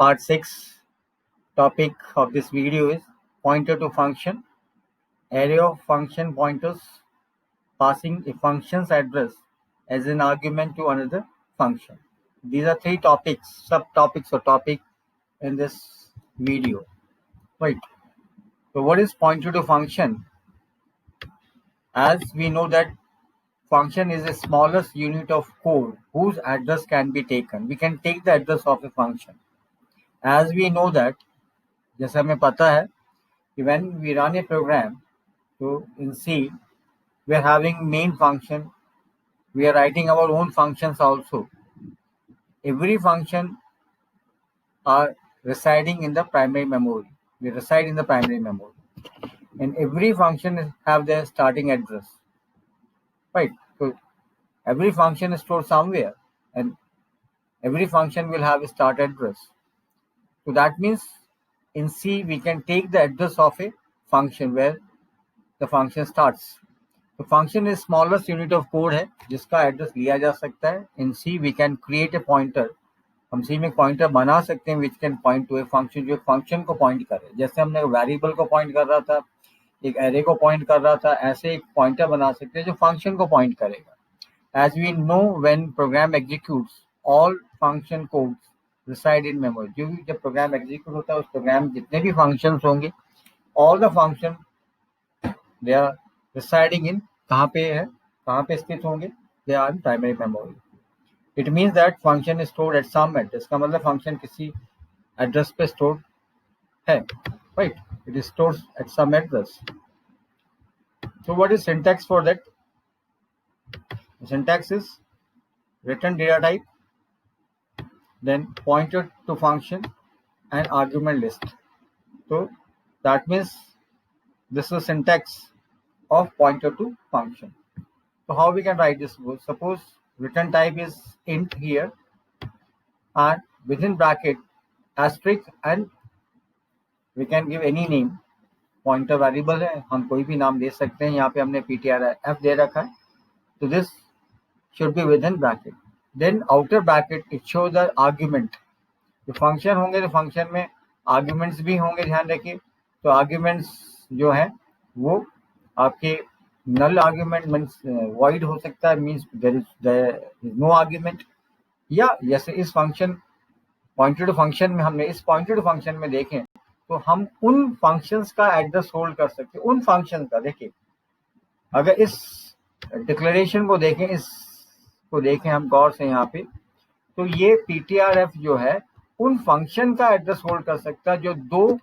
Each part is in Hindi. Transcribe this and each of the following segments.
Part 6 topic of this video is pointer to function, array of function pointers passing a function's address as an argument to another function. These are three topics, subtopics or topic in this video. Right. So what is pointer to function? As we know that function is the smallest unit of code whose address can be taken. We can take the address of a function. As we know that, जैसे हमें पता है कि when we run a program, so in C, we are having main function, we are writing our own functions also. Every function are residing in the primary memory. We reside in the primary memory. And every function have their starting address. Right. So every function is stored somewhere and every function will have a start address. So that means in C we can take the address of a function where the function starts. तो function is smallest unit of code है जिसका एड्रेस लिया जा सकता है. In C we can create a pointer. हम C में पॉइंटर बना सकते हैं which can point to a function, जो फंक्शन को पॉइंट करे. जैसे हमने वेरिएबल को पॉइंट कर रहा था, एक एरे को पॉइंट कर रहा था, ऐसे एक पॉइंटर बना सकते हैं जो फंक्शन को पॉइंट करेगा. As we know, when program executes, all function codes reside in memory. जो भी जब प्रोग्राम एग्जीक्यूट होता है उस प्रोग्राम जितने भी फंक्शंस होंगे, all the function they are residing in कहाँ पे है, कहाँ पे स्थित होंगे? They are in primary memory. It means that function is stored at some address. इसका मतलब फंक्शन किसी एड्रेस पे स्टोर है, right? It is stored at some address. So what is syntax for that? The syntax is return data type, then pointer to function and argument list. So that means this is syntax of pointer to function. So how we can write this? Suppose return type is int here and within bracket asterisk and we can give any name. Pointer variable है, हम कोई भी नाम दे सकते हैं. यहाँ पे हमने ptrf दे रखा है. So this should be within bracket. Then outer bracket it shows the argument. जो फंक्शन होंगे तो फंक्शन में आर्ग्यूमेंट्स भी होंगे, ध्यान रखिए. तो आर्ग्यूमेंट्स जो है वो आपके नल आर्ग्यूमेंट मीन्स वॉइड हो सकता है, means there is no argument. या जैसे इस फंक्शन पॉइंटेड टू फंक्शन में हमने इस पॉइंटेड टू फंक्शन में देखें तो हम उन फंक्शंस का एड्रेस होल्ड कर सकते हैं. उन फंक्शन का देखिए, अगर इस डिक्लेरेशन को देखें, इसको देखें हम गौर से यहाँ पे, तो ये ptrf जो है उन फंक्शन का एड्रेस होल्ड कर सकता है जो दो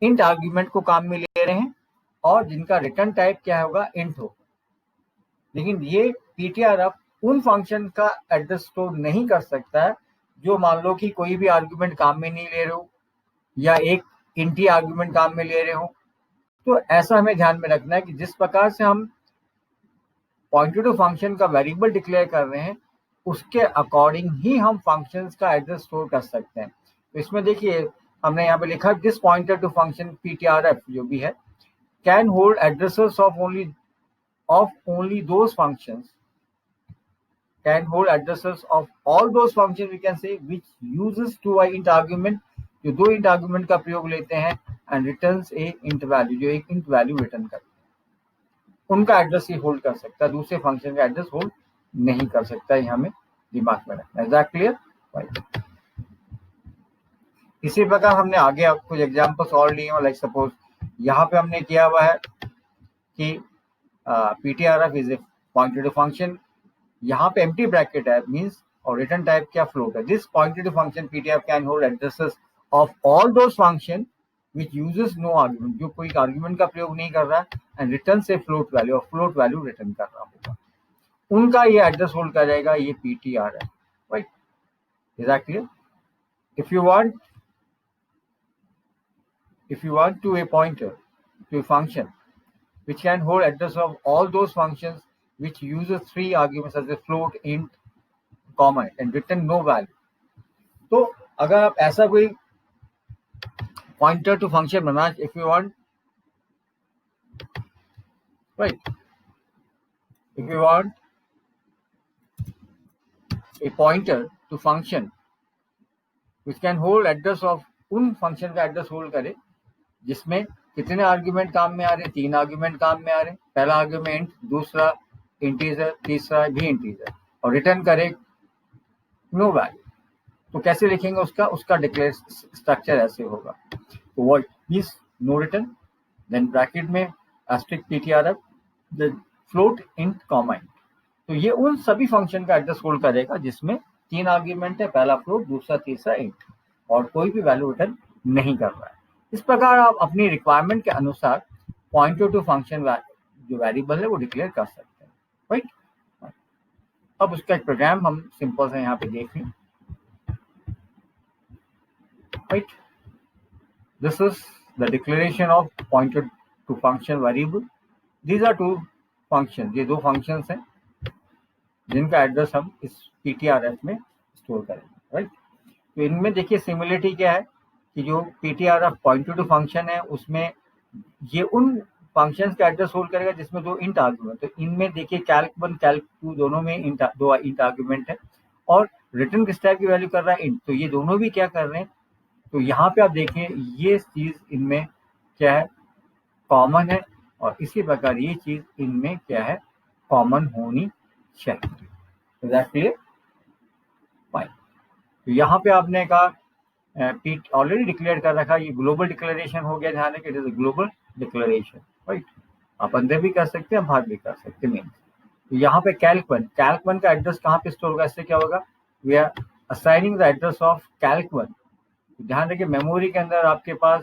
इंट आर्ग्यूमेंट को काम में ले रहे हैं और जिनका रिटर्न टाइप क्या होगा, इंट होगा. लेकिन ये ptrf उन फंक्शन का एड्रेस स्टोर नहीं कर सकता है जो मान लो कि कोई भी आर्ग्यूमेंट काम में नहीं ले रहे हो या एक इंटी आर्ग्यूमेंट काम में ले रहे हो. तो ऐसा हमें ध्यान में रखना है कि जिस प्रकार से हम पॉइंटर टू फंक्शन का वेरिएबल डिक्लेयर कर रहे हैं उसके अकॉर्डिंग ही हम फंक्शंस का एड्रेस स्टोर कर सकते हैं. तो इसमें देखिए हमने यहाँ पे लिखा this pointer to function ptrf जो भी है can hold addresses of only those functions, can hold addresses of all those functions we can say which uses two int argument, जो दो इंट आर्ग्यूमेंट का प्रयोग लेते हैं, and returns a int value, जो एक इंट वैल्यू रिटर्न करते हैं. उनका एड्रेस ही होल्ड कर सकता है, दूसरे फंक्शन का एड्रेस होल्ड नहीं कर सकता. ये हमें दिमाग में रखना है. Is that clear? राइट. इसी प्रकार हमने आगे कुछ एग्जांपल्स और लिए हैं. लाइक सपोज यहाँ पे हमने किया हुआ है कि ptrf is a pointer to function. यहाँ पे एम्प्टी ब्रैकेट है मींस और रिटर्न टाइप क्या, फ्लोट है. This pointer to function ptrf can hold addresses of all those function which uses no argument, जो कोई आर्ग्यूमेंट का प्रयोग नहीं कर रहा है, एंड रिटर्न से फ्लोट वैल्यू और फ्लोट वैल्यू रिटर्न कर रहा होगा, उनका ये एड्रेस होल्ड करेगा ये ptrf. Right. Is that clear? if you want to a pointer to a function which can hold address of all those functions which uses three arguments as a float, int, comma and return no value. तो अगर आप ऐसा कोई पॉइंटर टू फंक्शन बना, if you want, right, if you want a pointer to function which can hold address of, उन फंक्शन का एड्रेस होल्ड करे जिसमें कितने आर्ग्यूमेंट काम में आ रहे हैं, 3 आर्ग्यूमेंट काम में आ रहे हैं, पहला आर्ग्यूमेंट, दूसरा इंटीजर, तीसरा भी इंटीजर, और रिटर्न करे नो वैल्यू। तो कैसे लिखेंगे उसका डिक्लेयर स्ट्रक्चर ऐसे होगा। तो what is no return, then bracket में asterisk ptrf, then float int comma int. तो ये उन सभी फंक्शन का एड्रेस होल्ड करेगा जिसमें 3 आर्ग्यूमेंट है, पहला फ्लोट, दूसरा, तीसरा इंट, और कोई भी वैल्यू रिटर्न नहीं कर रहा है। इस प्रकार आप अपनी रिक्वायरमेंट के अनुसार पॉइंटर टू फंक्शन जो वेरिएबल है वो डिक्लेयर कर सकते हैं, राइट। अब उसका एक प्रोग्राम हम सिंपल से यहाँ पे देख लें, right? This is the declaration of pointer to function variable. These are two functions, ये 2 functions हैं जिनका एड्रेस हम इस ptrf में स्टोर करेंगे, राइट। तो इनमें देखिए सिमिलरिटी क्या है कि जो ptrf पॉइंटर टू फंक्शन है उसमें ये उन फंक्शंस का एड्रेस होल्ड करेगा जिसमें 2 इंट आर्गुमेंट, तो इनमें देखिए calc1 calc2 दोनों में दो इंट आर्गुमेंट है, और रिटर्न किस टाइप की वैल्यू कर रहा है, इंट। तो ये दोनों भी क्या कर रहे हैं, तो यहाँ पे आप देखिए ये चीज इनमें क्या है, कॉमन है, और इसी प्रकार ये चीज इनमें क्या है, कॉमन होनी चाहिए। तो दैट क्लियर, फाइन। तो यहाँ पे आपने कहा पीट ऑलरेडी डिक्लेयर कर रखा, ये ग्लोबल डिक्लेरेशन हो गया, ध्यान रखिए, it is a global declaration, right. आप अंदर भी कर सकते हैं, बाहर भी कर सकते हैं। तो यहाँ पे calc1 का एड्रेस कहाँ पे स्टोर होगा, इससे क्या होगा, we are assigning the address of calc1। ध्यान रखिए मेमोरी के अंदर आपके पास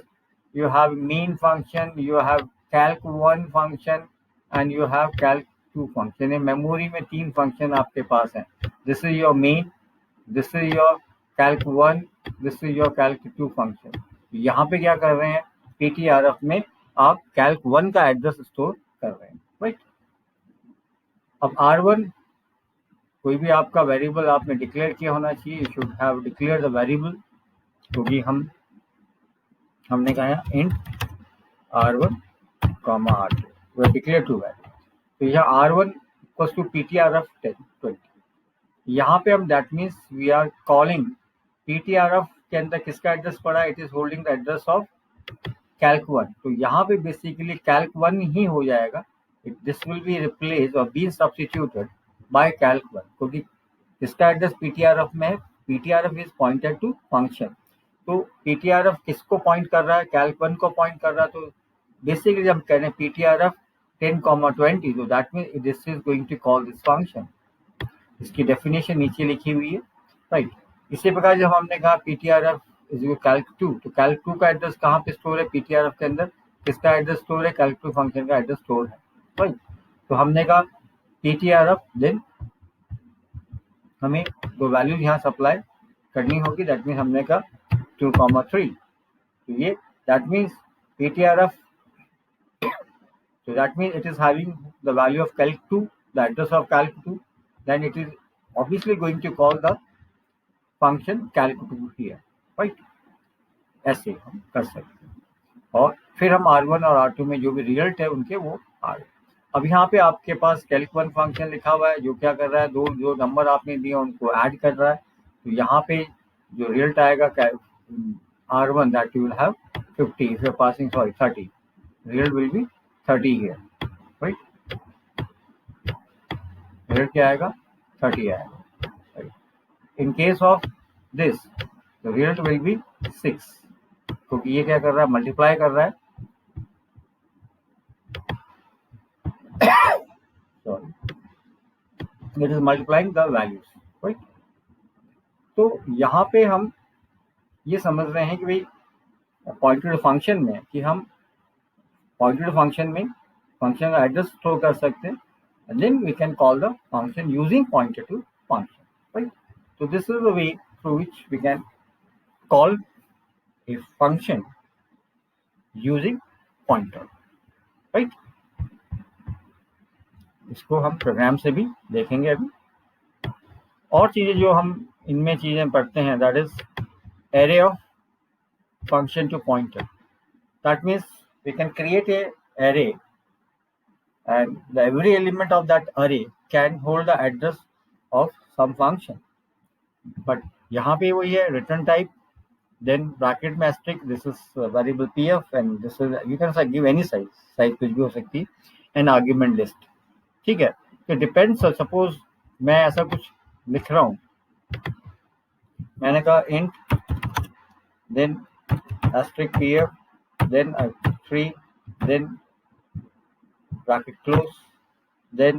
you have main function, you have calc1 function and you have calc2 function. Memory में 3 फंक्शन आपके पास हैं, this is your main, this is your calc1, this is your calc2 function. यहाँ पे क्या कर रहे हैं, ptrf में आप calc1 का एड्रेस स्टोर कर रहे हैं, राइट। अब r1 कोई भी आपका वेरिएबल आपने डिक्लेयर किया होना चाहिए, you should have declare the variable, क्योंकि हमने कहा है int r1 r2, we declare two value. तो यहाँ r1 इक्वल्स टू ptrf 20। यहाँ पे हम that means we are calling ptrf के अंदर किसका एड्रेस पड़ा है, it is holding the address of calc1। तो यहाँ पे बेसिकली calc1 ही हो जाएगा, दिस विल बी रिप्लेस और बी सब्स्टिट्यूटेड बाय calc1, क्योंकि इसका एड्रेस ptrf में है, ptrf is pointed to function. तो ptrf किसको पॉइंट कर रहा है, calc1 को पॉइंट कर रहा है। तो बेसिकली हम कह रहे हैं ptrf 10,20, तो that mean this is going to call this function. इसकी डेफिनेशन नीचे लिखी हुई है, राइट। इसी प्रकार जब हमने कहा ptrf इज calc2, तो calc2 का एड्रेस कहाँ पे स्टोर है, ptrf के अंदर किसका एड्रेस स्टोर है, calc2 फंक्शन का एड्रेस स्टोर है, राइट। तो हमने कहा ptrf, देन हमें 2 वैल्यूज यहाँ सप्लाई करनी होगी, दैट मीन हमने कहा 2,3। तो ये that means ptrf, so that means it is having the value of calc2, the address of calc2, then it is obviously going to call the function calc2 here, right। ऐसे हम कर सकते हैं, और फिर हम r1 और r2 में जो भी रिजल्ट है उनके वो आ रहे। अब यहाँ पे आपके पास calc1 फंक्शन लिखा हुआ है जो क्या कर रहा है, जो नंबर आपने दिए उनको ऐड कर रहा है। तो यहाँ पे जो रिजल्ट आएगा r1 that you will have 50, if you are passing 30, result will be 30 here, right। Result क्या आएगा, 30 आएगा, right? In case of this, the result will be 6, क्योंकि ये क्या कर रहा है, मल्टीप्लाई कर रहा है, sorry, it is multiplying the values, right. तो यहाँ पे हम ये समझ रहे हैं कि भाई पॉइंटेड फंक्शन में कि हम पॉइंटेड फंक्शन में फंक्शन का एड्रेस स्टोर कर सकते हैं, and then we can call the function using pointer to function, right। So this is the way through which we can call a function using pointer, right। इसको हम प्रोग्राम से भी देखेंगे अभी। और चीजें जो हम इनमें चीजें पढ़ते हैं, that is array of function to pointer, that means we can create a array and every element of that array can hold the address of some function, but यहाँ पे वही है, रिटर्न टाइप then bracket में asterisk, this is variable pf, and this is, you can give any size कुछ भी हो सकती है, and argument list. ठीक है, तो डिपेंड्स. सपोज मैं ऐसा कुछ लिख रहा हूँ, मैंने कहा int then asterisk pf then 3 then bracket close then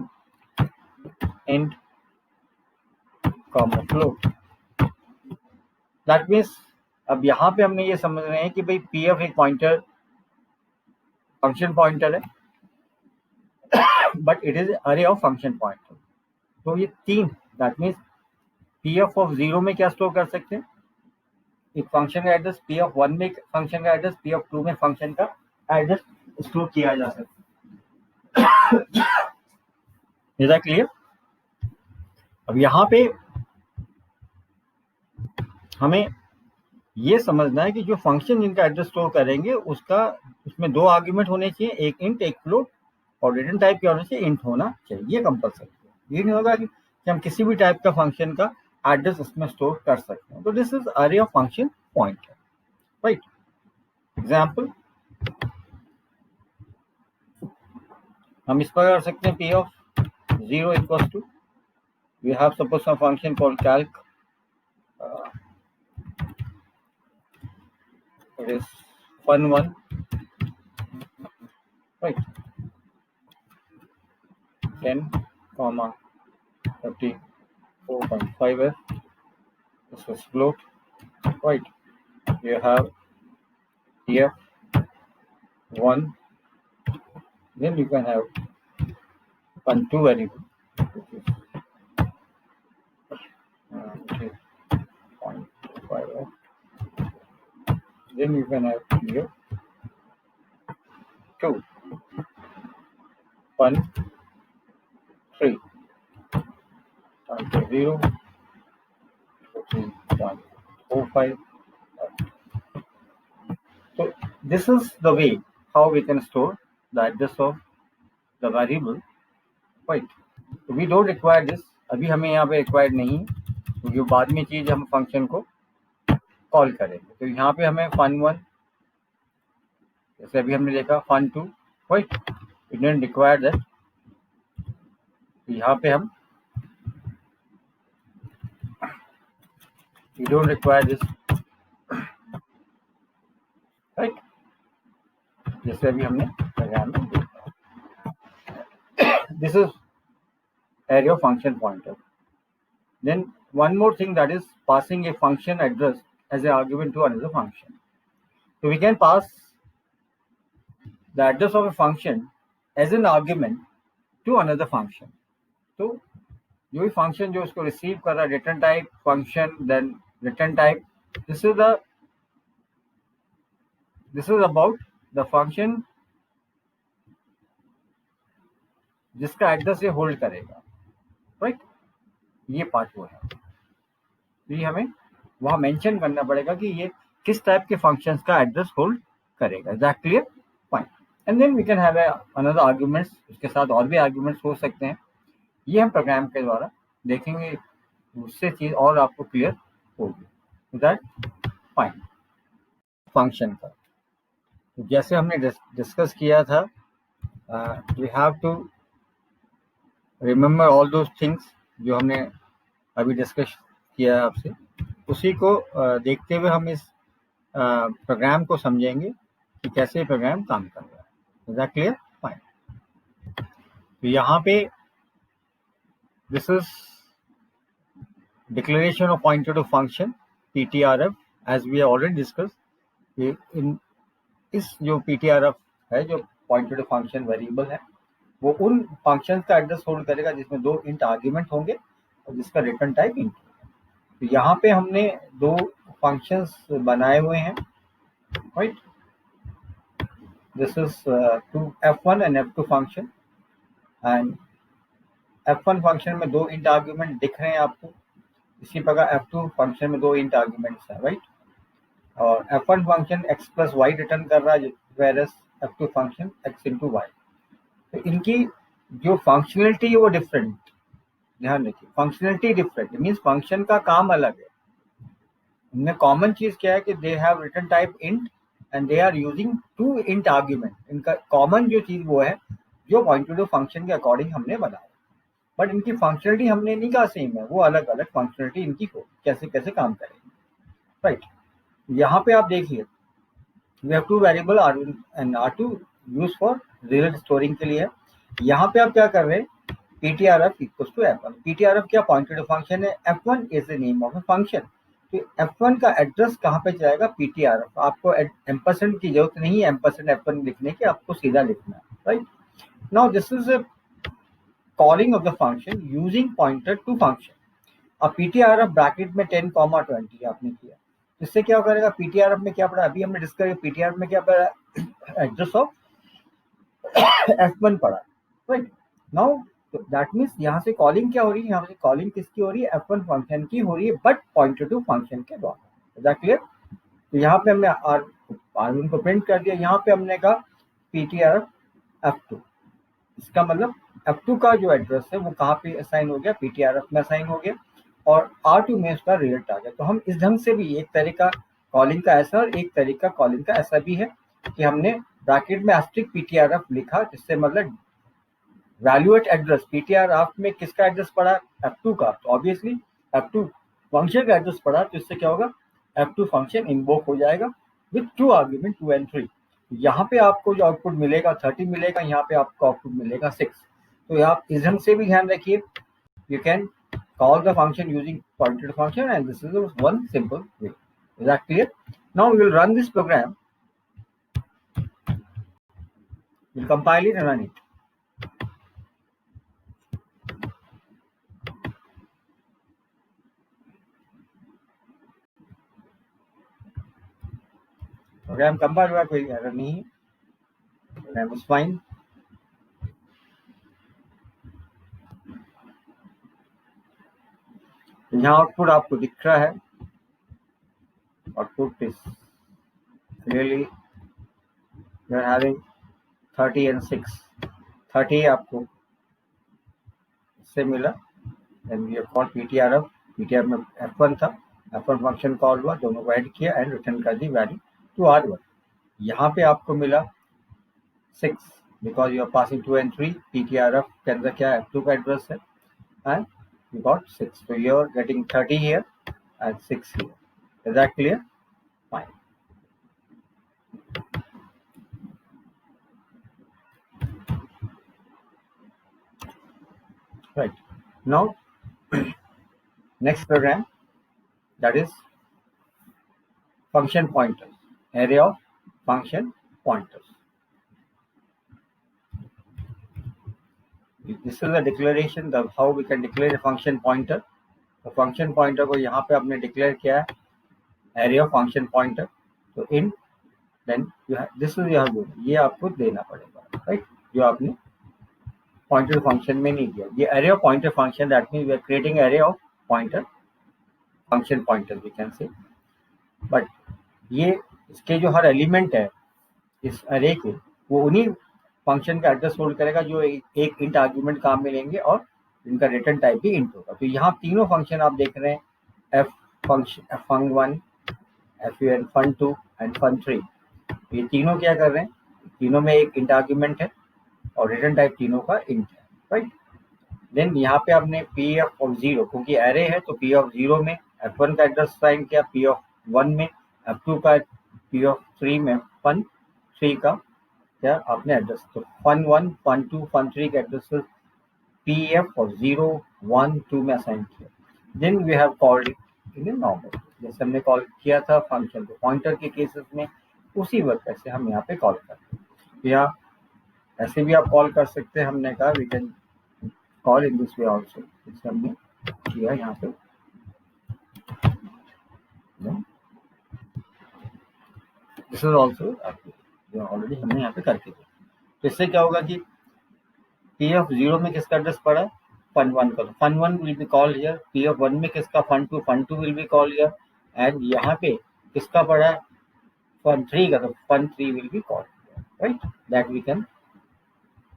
int comma float. That means अब यहाँ पे हमने ये समझ रहे हैं कि भाई pf एक पॉइंटर, फंक्शन पॉइंटर है, but it is array of function pointer. तो ये तीन, दैट मीन्स pf ऑफ 0 में क्या स्टोर कर सकते हैं, एक फंक्शन का एड्रेस, pf 1 में फंक्शन का एड्रेस, pf 2 में फंक्शन का एड्रेस स्टोर किया जा सकता है. Is that clear? अब यहाँ पे हमें ये समझना है कि जो फंक्शन जिनका एड्रेस स्टोर करेंगे उसका, उसमें दो आर्ग्यूमेंट होने चाहिए, एक इंट एक फ्लोट, और रिटर्न टाइप क्या होना चाहिए, इंट होना चाहिए. ये कंपलसरी है. ये नहीं होगा कि हम किसी भी टाइप का फंक्शन का एड्रेस इसमें स्टोर कर सकते हैं. तो this is array of function pointer, right. Example हम इस पर कर सकते हैं, p of 0 equals to, we have suppose some function called calc, it is fun1, right, 10 comma 34.5f, this is float, right. You have here 1, then you can have 1 2 variable, which is 0.5f. Then you can have here 2, 1 3, 0, 3.45. So this is the way how we can store the address of the variable, right. So we don't require this, अभी हमें यहाँ पे required नहीं, क्योंकि तो बाद में चीज हम फंक्शन को कॉल करेंगे. तो यहाँ पे हमें fun1, जैसे अभी हमने देखा fun2, right, we don't require that. यहाँ पे हम we don't require this, right, जैसे अभी हमने प्रोग्राम में देखा. This is area of function pointer. Then one more thing, that is passing a function address as an argument to another function. So we can pass the address of a function as an argument to another function. तो जो भी फंक्शन जो उसको रिसीव कर रहा है, return type function, then return type, this is about the function जिसका एड्रेस ये होल्ड करेगा, राइट. ये पार्ट वो है. ये हमें वहां मेंशन करना पड़ेगा कि ये किस टाइप के फंक्शंस का एड्रेस होल्ड करेगा. Is that clear? Fine. And then we can have another arguments, उसके साथ और भी आर्गुमेंट्स हो सकते हैं. ये हम प्रोग्राम के द्वारा देखेंगे, उससे चीज और आपको क्लियर होगी. Is that fine? फंक्शन का जैसे हमने डिस्कस किया था, we have to remember all those things जो हमने अभी डिस्कस किया आपसे. उसी को देखते हुए हम इस प्रोग्राम को समझेंगे कि कैसे प्रोग्राम काम कर रहा है. Is that clear? फाइन. तो यहाँ पे this is declaration of pointer to function ptrf, as we already discuss. इन इस जो ptrf है, जो पॉइंटर टू फंक्शन वेरिएबल है, वो उन फंक्शन का एड्रेस होल्ड करेगा जिसमें दो इंट आर्ग्यूमेंट होंगे और जिसका रिटर्न टाइप इंट. तो यहाँ पे हमने दो फंक्शंस बनाए हुए हैं, right. This is f1 and f2 function, and f1 function में दो इंट आर्ग्यूमेंट दिख रहे हैं आपको. इसी प्रकार f2 फंक्शन में दो इंट आर्ग्यूमेंट्स हैं, राइट. और f1 function x plus y return कर रहा है, versus f2 function x into y. तो इनकी जो फंक्शनलिटी है वो डिफरेंट. ध्यान रखिए, फंक्शनलिटी डिफरेंट मीन्स फंक्शन का काम अलग है, इनमें कॉमन चीज क्या है कि they have return type int and they are using two int argument. इनका कॉमन जो चीज वो है जो पॉइंटर टू फंक्शन के अकॉर्डिंग हमने बनाया, बट इनकी फंक्शनलिटी हमने नहीं कहा सेम है, वो अलग अलग फंक्शनलिटी इनकी हो कैसे कैसे काम करेंगे. राइट. यहाँ पे आप देखिए we have two variable r1 and r2 use for result storing के लिए है. यहाँ पे आप क्या कर रहे हैं, ptrf equals to f1. ptrf क्या पॉइंटर टू फंक्शन है, f1 is the name of a function. तो f1 का एड्रेस कहाँ पे जाएगा, ptrf. आपको एम्परसेंड की जरूरत नहीं है एम्परसेंड f1 लिखने की, आपको सीधा लिखना है. Right. Now this is a calling of the function using pointer to function. अब ptrf ब्रैकेट में 10,20 आपने किया, इससे क्या करेगा, ptrf में क्या पड़ा, अभी हमने डिस्कस किया, ptrf में क्या पड़ा, एड्रेस ऑफ f1 पड़ा. राइट. नाउ दैट मीन्स यहाँ से कॉलिंग क्या हो रही है, यहाँ से कॉलिंग किसकी हो रही है, f1 फंक्शन की हो रही है, बट पॉइंटर टू फंक्शन के द्वारा. Is that clear. तो यहाँ पे हमने r1 को प्रिंट कर दिया, यहाँ पे हमने कहा ptrf f2. इसका मतलब f2 का जो एड्रेस है वो कहाँ पे असाइन हो गया, ptrf में असाइन हो गया, और r2 में उसका रिजल्ट आ गया. तो हम इस ढंग से भी एक तरीका कॉलिंग का ऐसा और एक तरीका कॉलिंग का ऐसा भी है कि हमने ब्रैकेट में एस्ट्रिक ptrf लिखा, जिससे मतलब वैल्यू एट एड्रेस ptrf में किसका एड्रेस पड़ा, f2 का. तो ऑब्वियसली f2 फंक्शन का एड्रेस पड़ा, तो इससे क्या होगा, f2 फंक्शन इन्वोक हो जाएगा विथ टू आर्ग्यूमेंट 2 and 3. यहाँ पे आपको जो आउटपुट मिलेगा 30 मिलेगा, यहाँ पे आपको आउटपुट मिलेगा 6. तो आप इस ढंग से भी ध्यान रखिए, you can call the function using pointer function, and this is one simple way. Is that clear? Now we will run this program. We'll compile it and run it. Program compile हुआ, कोई एरर नहीं है, program is fine. यहाँ आउटपुट आपको दिख रहा है, output is clearly we are having 30 and 6. 30 आपको इससे मिला, and we have called ptrf. ptrf में f1 था, f1 फंक्शन कॉल हुआ, दोनों को ऐड किया एंड रिटर्न कर दी वैल्यू टू r1. यहाँ पे आपको मिला 6 because you are passing 2 and 3. ptrf के अंदर क्या है, f2 का एड्रेस है, and you got 6. So you are getting 30 here and 6 here. Is that clear? Fine. Right. Now next program, that is function pointers, array of function pointers. This is a declaration of how we can declare a function pointer. तो फंक्शन पॉइंटर को यहाँ पे आपने डिक्लेयर किया है एरे ऑफ फंक्शन पॉइंटर. तो in then this is your good, ये आपको देना पड़ेगा. राइट. जो आपने पॉइंटर फंक्शन में नहीं दिया, ये array of pointer function, that means we are creating array of pointer function pointer we can say. But ये इसके जो हर एलिमेंट है इस एरे के, वो उन्हीं फंक्शन का एड्रेस होल्ड करेगा जो एक इंट आर्ग्यूमेंट काम में लेंगे और इनका रिटर्न टाइप भी इंट होगा. तो यहाँ तीनों फंक्शन आप देख रहे हैं, F function, fun1, fun, fun2 and fun3. ये तीनों क्या कर रहे हैं, तीनों में एक इंट आर्ग्यूमेंट है और रिटर्न टाइप तीनों का इंट है. राइट. देन यहाँ पे आपने पी ऑफ 0, क्योंकि एरे है तो पी ऑफ 0 में f1 का एड्रेस साइन किया, पी ऑफ 1 में, f2 का, पी ऑफ 3 में, fun3 का क्या आपने एड्रेस. तो fun1, fun2, fun3 के एड्रेस पी एफ और 0, 1, 2 में असाइन किया. Then we have called in a normal, जैसे हमने कॉल किया था फंक्शन को पॉइंटर के केसेस में, उसी वक्त ऐसे हम यहाँ पे कॉल करते हैं. या ऐसे भी आप कॉल कर सकते हैं, हमने कहा we can call in this way also, जैसे हमने किया यहाँ पे. दिस इज ऑल्सो ऑलरेडी हमने यहाँ पे करके दिया. तो इससे क्या होगा कि पी ऑफ 0 में किसका एड्रेस पड़ा है, fun1 का, fun1 will be called here. P of 1 में किसका, fun2 will be called here. And यहाँ पे किसका पड़ा है, fun3 का, तो fun3 will be called. Right. That we can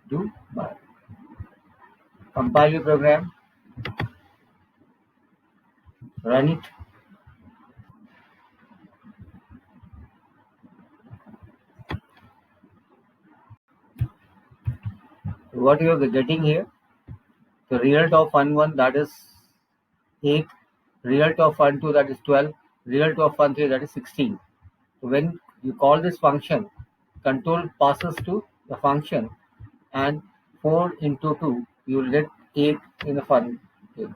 do by compile the program, run it. what you are getting here, the result of fun 1, that is 8, result of fun 2, that is 12, result of fun 3, that is 16. So when you call this function, control passes to the function, and 4 into 2, you will get 8 in the fun case.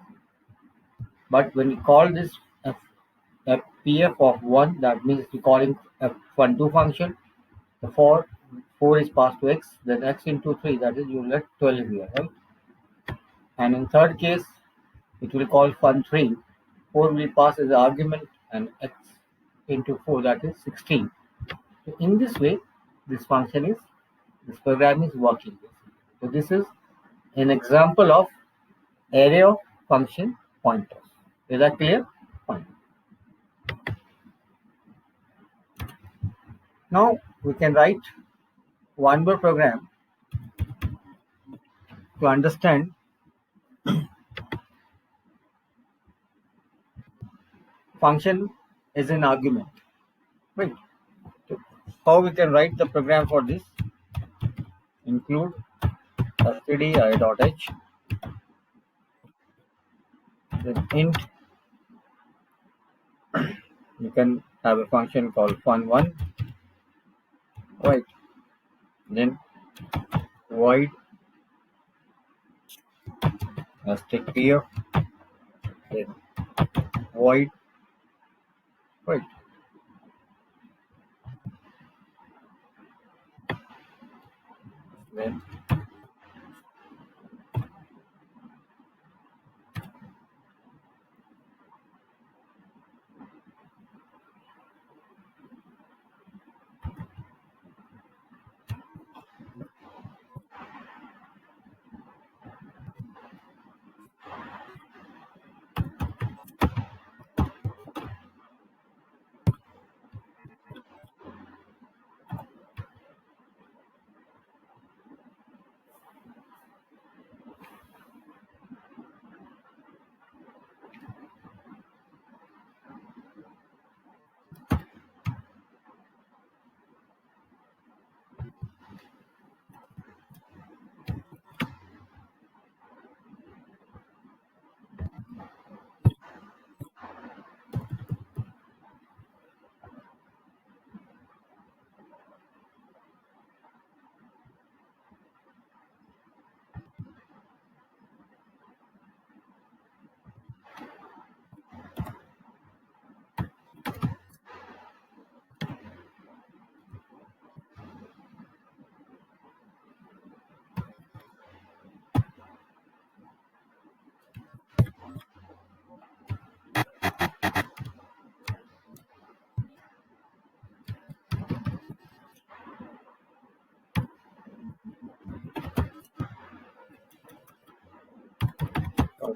But when you call this pf of 1, that means you're calling a fun2 function, the 4 is passed to x, then x into 3, that is you will get 12 here, right? And in third case, it will call fun3, 4 will pass as the argument, and x into 4, that is 16. So in this way, this program is working. So this is an example of array of function pointers. Is that clear? Fine. Now we can write one more program to understand function as an argument. Right. So how we can write the program for this? Include stdi.h, then int, you can have a function called fun1, right? Then void stick here, then void, right? Then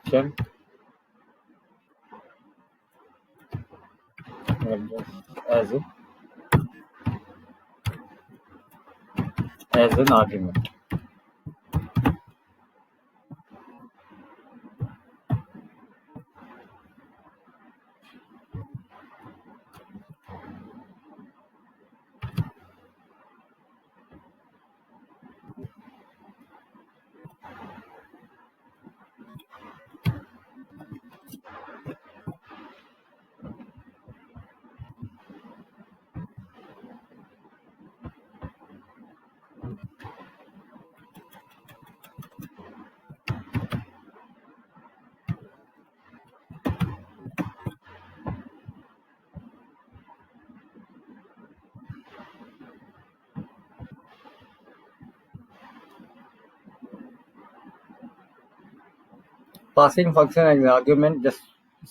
function as an argument. Passing function as an argument, just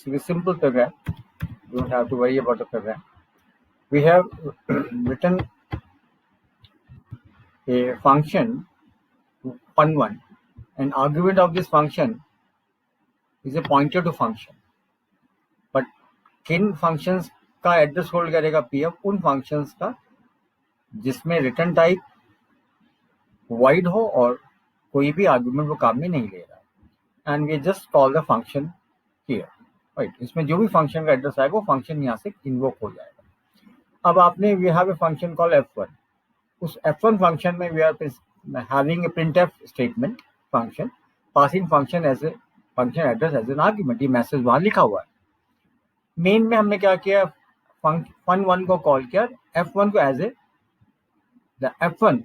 a simple program. You don't have to worry about the program. We have written a function fun1. An argument of this function is a pointer to function. But किन functions का एड्रेस होल्ड करेगा pf? उन functions का जिसमें रिटर्न टाइप वाइड हो और कोई भी आर्गुमेंट वो काम में नहीं ले रहा, and we just call the function here, right? इसमें जो भी फंक्शन का एड्रेस आएगा वो फंक्शन यहाँ से इन्वोक हो जाएगा. अब आपने we have a function call f1. उस f1 फंक्शन में we are having a printf statement function passing function as a function address as an argument. ये मैसेज वहां लिखा हुआ है. मेन में हमने क्या किया, fun1 को कॉल किया, f1 को as a the f1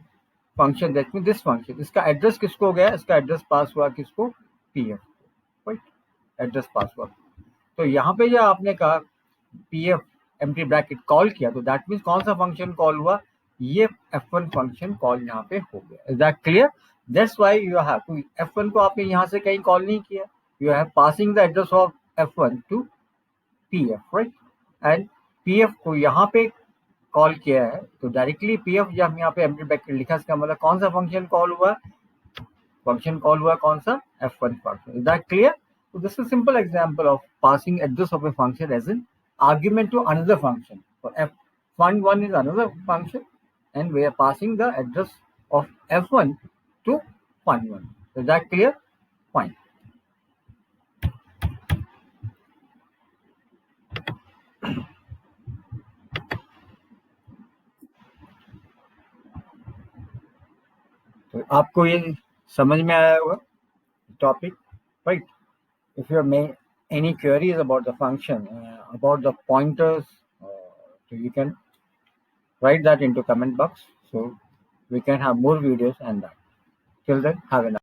function, that mean this function. इसका एड्रेस किसको हो गया, इसका एड्रेस पास हुआ किसको, pf, राइट, एड्रेस पास हुआ. तो यहाँ पे जो आपने कहा pf एम्प्टी ब्रैकेट कॉल किया, तो दैट मीन्स कौन सा फंक्शन कॉल हुआ, ये f1 फंक्शन कॉल यहाँ पे हो गया. Is that clear? That's why you have to, f1 को आपने यहाँ से कहीं कॉल नहीं किया, you have passing the address of f1 to pf, right, and pf को यहाँ पे कॉल किया है, तो डायरेक्टली pf जब यहाँ पे एम्प्टी ब्रैकेट लिखा, इसका मतलब कौन सा फंक्शन कॉल हुआ, फंक्शन कॉल हुआ कौन सा, f1 function. Is that clear? So this is a simple example of passing address of a function as an argument to another function. So f1 is another function, and we are passing the address of f1 to fun1. Is that clear? Fine. तो आपको ये समझ में आया होगा topic, right? If you have made any queries about the function, about the pointers, so you can write that into comment box, so we can have more videos and that. Till then, have a nice